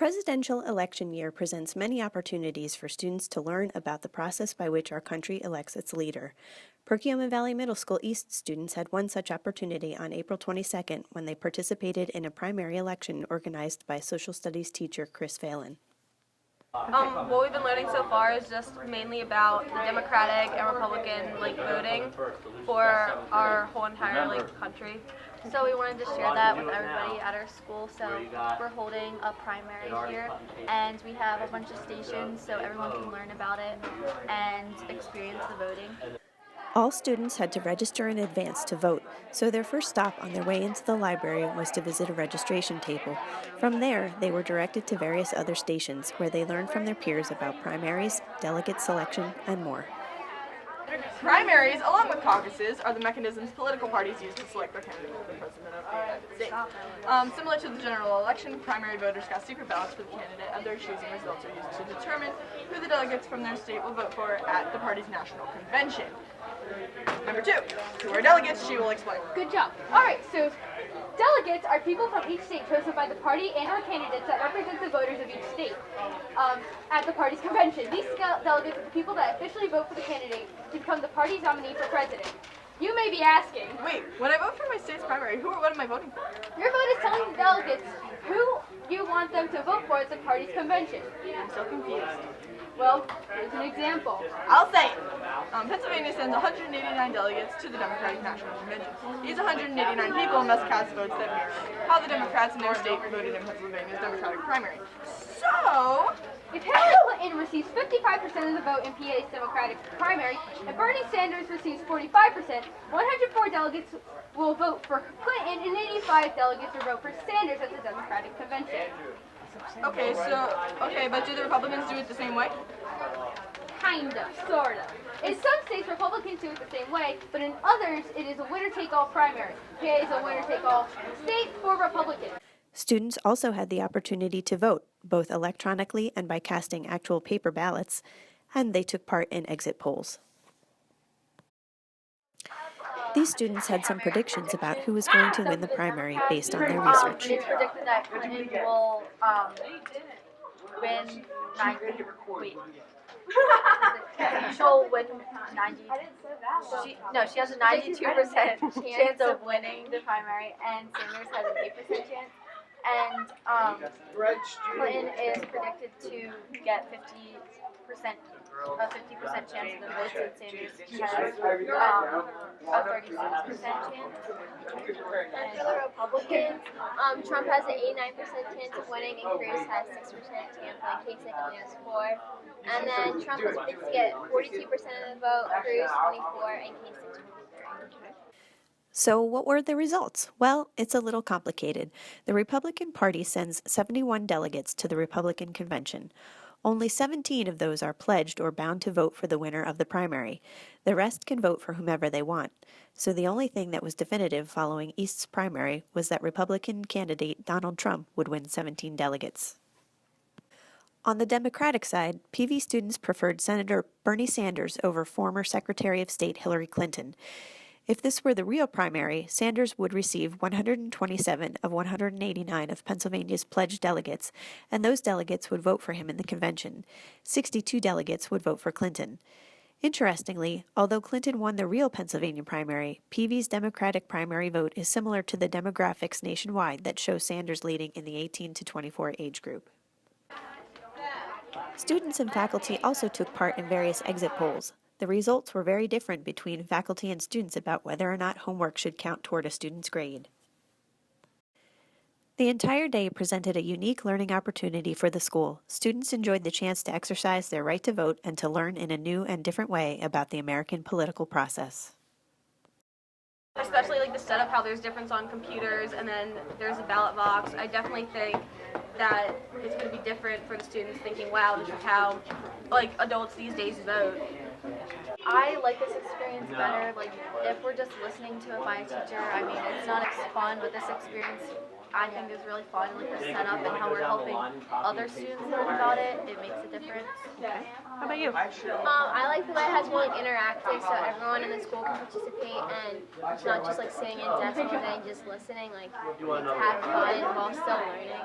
presidential election year presents many opportunities for students to learn about the process by which our country elects its leader. Perkiomen Valley Middle School East students had one such opportunity on April 22nd when they participated in a primary election organized by social studies teacher Chris Phelan. What we've been learning so far is just mainly about the Democratic and Republican voting for our whole entire country. So we wanted to share that with everybody at our school. So we're holding a primary here, and we have a bunch of stations so everyone can learn about it and experience the voting. All students had to register in advance to vote, so their first stop on their way into the library was to visit a registration table. From there, they were directed to various other stations where they learned from their peers about primaries, delegate selection, and more. Primaries, along with caucuses, are the mechanisms political parties use to select their candidate for the President of the United States. Similar to the general election, primary voters cast secret ballots for the candidate of their choosing. Results are used to determine who the delegates from their state will vote for at the party's national convention. Number 2, who are delegates? She will explain. Good job. All right, so delegates are people from each state chosen by the party and/or candidates that represent the voters of each state at the party's convention. These delegates are the people that officially vote for the candidate to become the party's nominee for president. You may be asking, wait, when I vote for my state's primary, what am I voting for? Your vote is telling the delegates who you want them to vote for at the party's convention. I'm so confused. Well, here's an example. I'll say it. Pennsylvania sends 189 delegates to the Democratic National Convention. These 189 people must cast votes that mirror how the Democrats in their state voted in Pennsylvania's Democratic primary. So, if Hillary Clinton receives 55% of the vote in PA's Democratic primary, and Bernie Sanders receives 45%, 104 delegates will vote for Clinton, and 85 delegates will vote for Sanders at the Democratic convention. Okay, but do the Republicans do it the same way? Kinda, sorta. In some states, Republicans do it the same way, but in others, it is a winner-take-all primary. PA is a winner-take-all state for Republicans. Students also had the opportunity to vote, both electronically and by casting actual paper ballots, and they took part in exit polls. These students had some predictions about who was going to win the primary based on their research. It's predicted that Clinton will win 90. Wait. She'll win 90. She has a 92% chance of winning the primary, and Sanders has an 8% chance. And Clinton is predicted to get 50% chance of the votes, and Sanders has a 36% chance. And for the Republicans, Trump has an 89% chance of winning, and Cruz has 6% chance, and Kasich only has 4%. And then Trump is predicted to get 42% of the vote, Cruz 24%, and Kasich 23%. So what were the results? Well, it's a little complicated. The Republican Party sends 71 delegates to the Republican convention. Only 17 of those are pledged or bound to vote for the winner of the primary. The rest can vote for whomever they want. So the only thing that was definitive following East's primary was that Republican candidate Donald Trump would win 17 delegates. On the Democratic side, PV students preferred Senator Bernie Sanders over former Secretary of State Hillary Clinton. If this were the real primary, Sanders would receive 127 of 189 of Pennsylvania's pledged delegates, and those delegates would vote for him in the convention. 62 delegates would vote for Clinton. Interestingly, although Clinton won the real Pennsylvania primary, PV's Democratic primary vote is similar to the demographics nationwide that show Sanders leading in the 18 to 24 age group. Students and faculty also took part in various exit polls. The results were very different between faculty and students about whether or not homework should count toward a student's grade. The entire day presented a unique learning opportunity for the school. Students enjoyed the chance to exercise their right to vote and to learn in a new and different way about the American political process. Especially the setup, how there's difference on computers, and then there's a ballot box. I definitely think that it's going to be different for the students thinking, wow, this is how adults these days vote. I like this experience better. If we're just listening to it by a teacher, it's not as fun, but this experience I think is really fun. The setup and how we're helping other students learn about it. It makes a difference. Okay. How about you? I like that it has more interactive, so everyone in the school can participate, and it's not just sitting in desks all day and just listening. To have fun while still learning.